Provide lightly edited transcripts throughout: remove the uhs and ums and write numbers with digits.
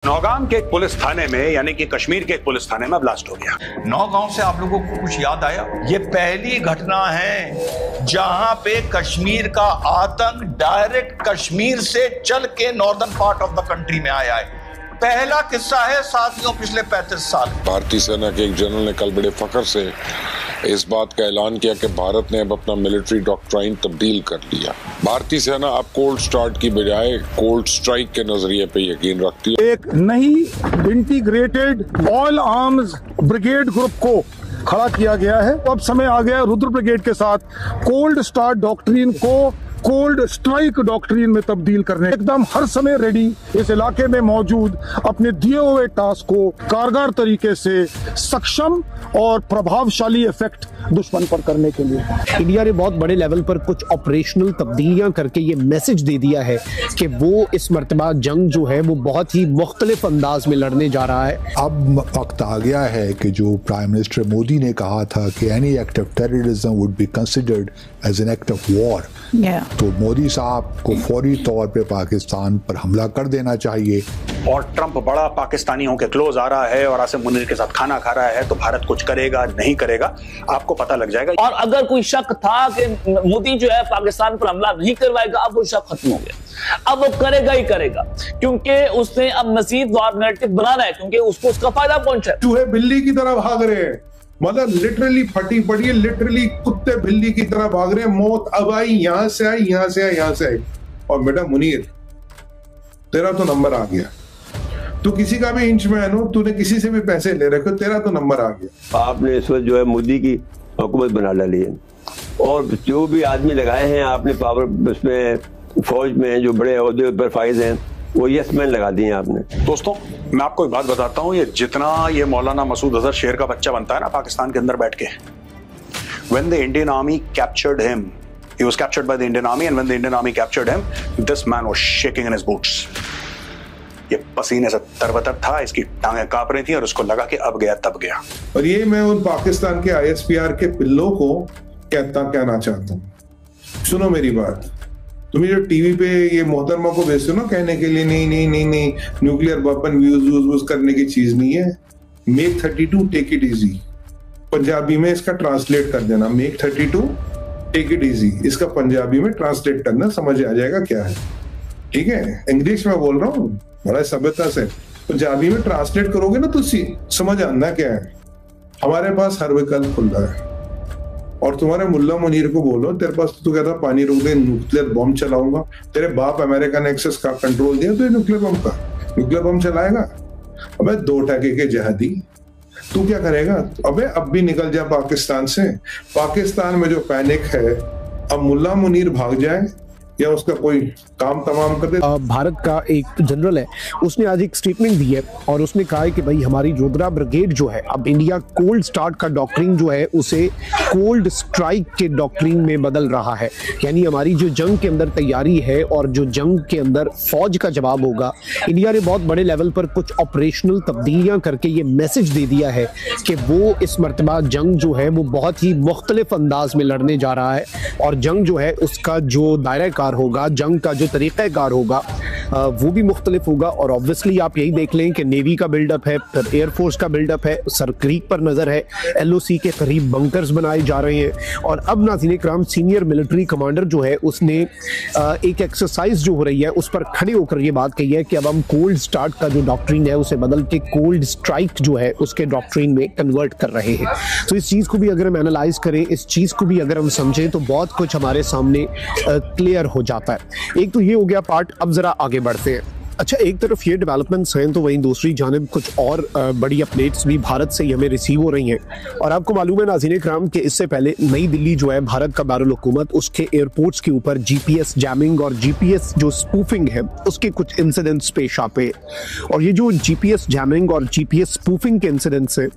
नौगाम के एक पुलिस थाने में यानी कि कश्मीर के एक पुलिस थाने में ब्लास्ट हो गया। नौगांव से आप लोगों को कुछ याद आया? ये पहली घटना है जहां पे कश्मीर का आतंक डायरेक्ट कश्मीर से चल के northern part of the country में आया है। पहला किस्सा है साथियों पिछले 35 साल। भारतीय सेना के एक जनरल ने कल बड़े फख्र से इस बात का ऐलान किया कि भारत ने अब अपना मिलिट्री डॉक्ट्राइन तब्दील कर लिया। भारतीय सेना अब कोल्ड स्टार्ट की बजाय कोल्ड स्ट्राइक के नजरिए पे यकीन रखती है। एक नई integrated all arms brigade group को खड़ा किया गया है। अब समय आ गया रुद्र ब्रिगेड के साथ कोल्ड स्टार्ट डॉक्ट्रिन को कोल्ड स्ट्राइक डॉक्ट्रिन में तब्दील करने, एकदम हर समय रेडी, इस इलाके में मौजूद अपने दिए हुए टास्क को कारगर तरीके से सक्षम और प्रभावशाली इफेक्ट दुश्मन पर करने के लिए इंडिया ने बहुत बड़े लेवल पर कुछ ऑपरेशनल तब्दीलियां करके ये मैसेज दे दिया है कि वो इस मर्तबा जंग जो है वो बहुत ही मुख्तलिफ अंदाज में लड़ने जा रहा है। अब वक्त आ गया है कि जो प्राइम मिनिस्टर मोदी ने कहा था कि any act of terrorism would be considered as an act of war, तो मोदी साहब को फौरी तौर पे पाकिस्तान पर हमला कर देना चाहिए। और ट्रंप बड़ा पाकिस्तानियों के क्लोज आ रहा है और आसिम मुनीर के साथ खाना खा रहा है, तो भारत कुछ करेगा नहीं करेगा आपको पता लग जाएगा। और अगर कोई शक था कि मोदी जो है पाकिस्तान पर हमला नहीं करवाएगा, अब वो शक खत्म हो गया। अब वो करेगा ही करेगा, क्योंकि उसने अब मजीद वॉर नैरेटिव बनाना है, क्योंकि उसको उसका फायदा पहुंचा है। चूहे बिल्ली की तरह भाग रहे हैं, मतलब लिटरली फटी पड़ी है, लिटरली कुत्ते बिल्ली की तरह भाग रहे हैं। मौत अब आई, यहां से आई, यहां से आई, यहां से आई। और बेटा मुनीर, तेरा तो नंबर आ गया। तू किसी का भी इंचमैन हो, तूने किसी से भी पैसे ले रखे, तेरा तो नंबर आ गया। आपने इस वक्त जो है मोदी की हुकूमत बना डाली है, और जो भी आदमी लगाए हैं आपने पावर उसमें, फौज में जो बड़े ओहदे पर फाइज हैं, वो यस मैन लगा दिए आपने। दोस्तों मैं आपको एक बात बताता हूं, ये जितना ये मौलाना मसूद अजहर शेर का बच्चा बनता है ना पाकिस्तान के अंदर बैठ के, when the Indian army captured him, he was captured by the Indian army, and when the Indian army captured him, this man was shaking in his boots. ये पसीने से तरबतर था, इसकी टांगें कांप रही थी और उसको लगा कि अब गया तब गया। और ये मैं उन पाकिस्तान के ISPR के पिल्लों को कहना चाहता हूँ, सुनो मेरी बात। तुम जो टीवी पे ये मोहतरमा को भेजते हो ना कहने के लिए, नहीं नहीं नहीं नहीं न्यूक्लियर वेपन यूज करने की चीज नहीं है। Make 32 take it easy, Punjabi में इसका ट्रांसलेट कर देना। मेक 32 टेक इट इजी, इसका पंजाबी में ट्रांसलेट करना, समझ आ जाएगा क्या है। ठीक है, इंग्लिश में बोल रहा हूँ बड़ा सभ्यता से, पंजाबी में ट्रांसलेट करोगे ना तो समझ आना क्या है। हमारे पास हर विकल्प खुला है, और तुम्हारे मुल्ला मुनीर को बोलो, तेरे पास तो कहता पानी रोक दे, न्यूक्लियर बम चलाऊंगा। तेरे बाप अमेरिकन एक्सेस का कंट्रोल दिया तो न्यूक्लियर बम का, न्यूक्लियर बम चलाएगा। अबे 2 टके के जहादी, तू क्या करेगा? अबे अब भी निकल जा पाकिस्तान से। पाकिस्तान में जो पैनिक है, अब मुल्ला मुनीर भाग जाए या उसका कोई काम तमाम कर दे। भारत का एक जनरल है, उसने आज एक स्टेटमेंट दी है और उसने कहा है कि भाई हमारी रुद्रा ब्रिगेड जो है, अब इंडिया कोल्ड स्टार्ट का डॉक्ट्रिन जो है उसे कोल्ड स्ट्राइक के डॉक्ट्रिन में बदल रहा है। यानी हमारी जो जंग के अंदर तैयारी है और जो जंग के अंदर फौज का जवाब होगा, इंडिया ने बहुत बड़े लेवल पर कुछ ऑपरेशनल तब्दीलियां करके ये मैसेज दे दिया है कि वो इस मर्तबा जंग जो है वो बहुत ही मुख्तलिफ अंदाज में लड़ने जा रहा है। और जंग जो है उसका जो दायरा होगा, जंग का जो तरीक़ाकार होगा वो भी मुख्तलिफ होगा। और ऑब्वियसली आप यही देख लें कि नेवी का बिल्डअप है, फिर एयरफोर्स का बिल्डअप है, सरक्रीक पर नज़र है, LOC के करीब बंकर्स बनाए जा रहे हैं। और अब नाज़रीन इकराम, सीनियर मिलिट्री कमांडर जो है उसने एक एक्सरसाइज जो हो रही है उस पर खड़े होकर ये बात कही है कि अब हम कोल्ड स्टार्ट का जो डॉक्ट्रिन है उसे बदल के कोल्ड स्ट्राइक जो है उसके डॉक्ट्रिन में कन्वर्ट कर रहे हैं। तो इस चीज़ को भी अगर हम एनालाइज करें, इस चीज़ को भी अगर हम समझें, तो बहुत कुछ हमारे सामने क्लियर हो जाता है। एक तो ये हो गया पार्ट। अब जरा आगे बढ़ते हैं। अच्छा, एक तरफ ये डेवलपमेंट्स हैं तो वहीं दूसरी जानिब कुछ और बड़ी अपडेट्स भी भारत से हमें रिसीव हो रही हैं। और आपको मालूम है नाज़रीन इकराम कि इससे पहले नई दिल्ली जो है भारत का दारुल हुकूमत, उसके एयरपोर्ट्स के ऊपर GPS जैमिंग और GPS जो स्पूफिंग है उसके कुछ इंसिडेंट्स पेश आते। और ये जो GPS जैमिंग और GPS स्पूफिंग के इंसिडेंट्स हैं,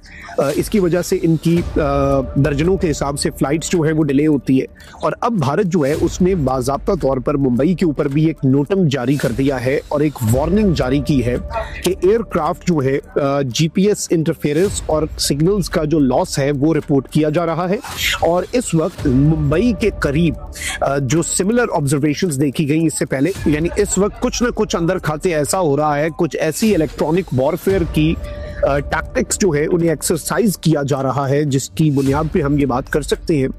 इसकी वजह से इनकी दर्जनों के हिसाब से फ़्लाइट्स जो है वो डिले होती है। और अब भारत जो है उसने बाज़ाब्ता तौर पर मुंबई के ऊपर भी एक नोटम जारी कर दिया है और एक वार्निंग जारी की है कि एयरक्राफ्ट जो है जीपीएस इंटरफेरेंस और सिग्नल्स का जो लॉस है वो रिपोर्ट किया जा रहा है। और इस वक्त मुंबई के करीब जो सिमिलर ऑब्जर्वेशंस देखी गई इससे पहले, यानी इस वक्त कुछ ना कुछ अंदर खाते ऐसा हो रहा है, कुछ ऐसी इलेक्ट्रॉनिक वॉरफेयर की टैक्टिक्स जो है उन्हें एक्सरसाइज किया जा रहा है, जिसकी बुनियाद पे हम ये बात कर सकते हैं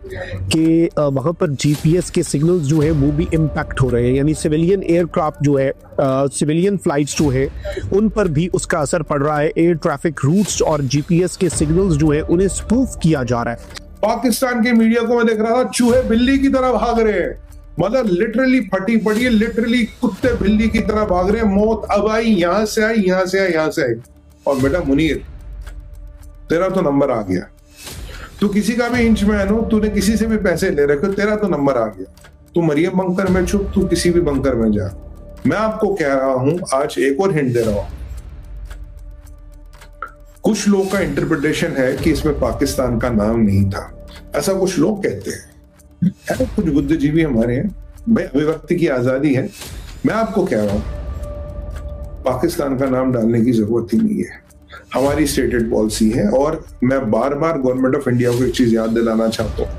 कि वहां पर जीपीएस के सिग्नल्स जो है वो भी इम्पैक्ट हो रहे हैं, यानी सिविलियन एयरक्राफ्ट जो है, सिविलियन फ्लाइट्स जो है उन पर भी उसका असर पड़ रहा है। एयर ट्रैफिक रूट्स और जीपीएस के सिग्नल्स जो है उन्हें स्पूफ किया जा रहा है। पाकिस्तान के मीडिया को मैं देख रहा था, चूहे बिल्ली की तरह भाग रहे हैं, मतलब लिटरली फटी पड़ी है, लिटरली कुत्ते बिल्ली की तरह भाग रहे हैं। मौत अब आई, यहां से आई, यहां से आई, यहां से आई। और बेटा मुनीर, तेरा तो नंबर आ गया। तू किसी का भी इंचमैन हो, तूने किसी से भी पैसे ले रखे, तेरा तो नंबर आ गया। तू मरियम बंकर में छुप, तू किसी भी बंकर में जा। मैं आपको कह रहा हूं, आज एक और हिंट दे रहा हूं। कुछ लोग का इंटरप्रिटेशन है कि इसमें पाकिस्तान का नाम नहीं था, ऐसा कुछ लोग कहते हैं। कुछ बुद्धिजीवी हमारे हैं भाई, अभिव्यक्ति की आजादी है। मैं आपको कह रहा हूं, पाकिस्तान का नाम डालने की जरूरत ही नहीं है, हमारी स्टेटेड पॉलिसी है। और मैं बार बार गवर्नमेंट ऑफ इंडिया को एक चीज याद दिलाना चाहता हूं,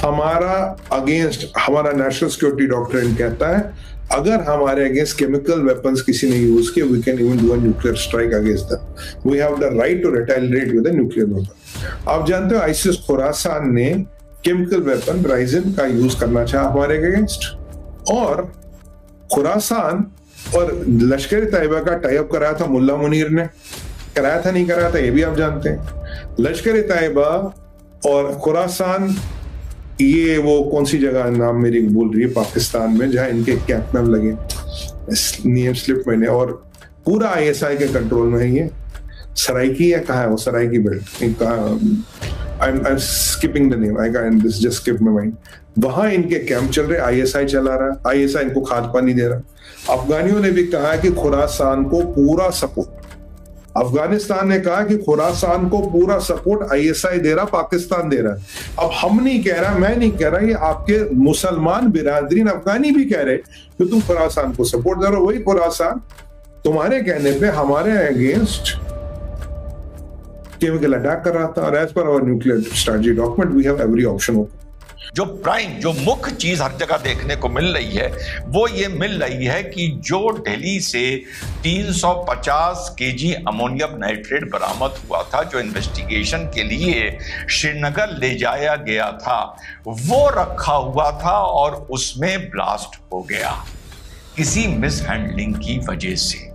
हमारा अगेंस्ट, हमारा नेशनल सिक्योरिटी डॉक्ट्रिन कहता है अगर हमारे अगेंस्ट केमिकल वेपन्स किसी ने यूज किए, we can even do a nuclear strike against them. We have the right to retaliate with a nuclear weapon. आप जानते हो आईसिस खुरासान ने केमिकल वेपन राइजिन का यूज करना चाहा हमारे अगेंस्ट, और खुरासान और लश्कर तैयबा का टाइप कराया था मुल्ला मुनीर ने, कराया था नहीं कराया था ये भी आप जानते हैं। लश्कर तैयबा और खुरासान, ये वो कौन सी जगह नाम मेरी बोल रही है पाकिस्तान में जहां इनके कैंप में लगे, नेम स्लिप मैंने, और पूरा आईएसआई के कंट्रोल में है। ये सराइकी है, कहाँ है वो Saraiki belt, I'm skipping the name, I can't, this just skipped my mind। वहां इनके कैंप चल रहे, आईएसआई चला रहा है, आईएसआई इनको खाद पानी दे रहा। अफगानियों ने भी कहा कि खुरासान को पूरा सपोर्ट, अफगानिस्तान ने कहा कि खुरासान को पूरा सपोर्ट आईएसआई दे रहा, पाकिस्तान दे रहा है। अब हम नहीं कह रहा, मैं नहीं कह रहा, ये आपके मुसलमान बिरादरीन अफगानी भी कह रहे कि तुम खुरासान को सपोर्ट दे रहे हो। वही खुरासान तुम्हारे कहने पे हमारे अगेंस्ट केमिकल अटैक कर रहा था, और as per our nuclear strategy document we have every option open. जो मुख्य चीज हर जगह देखने को मिल रही है वो ये मिल रही है कि जो दिल्ली से 350 केजी अमोनियम नाइट्रेट बरामद हुआ था, जो इन्वेस्टिगेशन के लिए श्रीनगर ले जाया गया था, वो रखा हुआ था और उसमें ब्लास्ट हो गया किसी मिसहैंडलिंग की वजह से,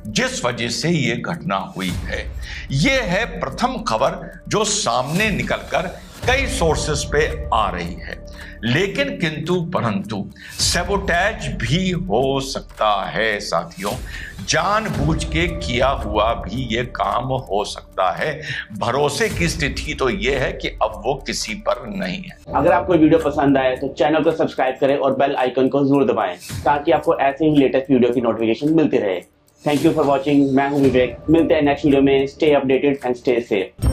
जिस वजह से ये घटना हुई है। ये है प्रथम खबर जो सामने निकलकर कई सोर्सेस पे आ रही है, लेकिन किंतु परंतु सैबोटेज भी हो सकता है साथियों, जानबूझ के किया हुआ भी ये काम हो सकता है। भरोसे की स्थिति तो ये है कि अब वो किसी पर नहीं है। अगर आपको वीडियो पसंद आए तो चैनल को सब्सक्राइब करें और बेल आइकन को जरूर दबाएं ताकि आपको ऐसे ही लेटेस्ट वीडियो की नोटिफिकेशन मिलती रहे। Thank you for watching. मैं हूं विवेक, मिलते हैं नेक्स्ट वीडियो में। Stay updated and stay safe.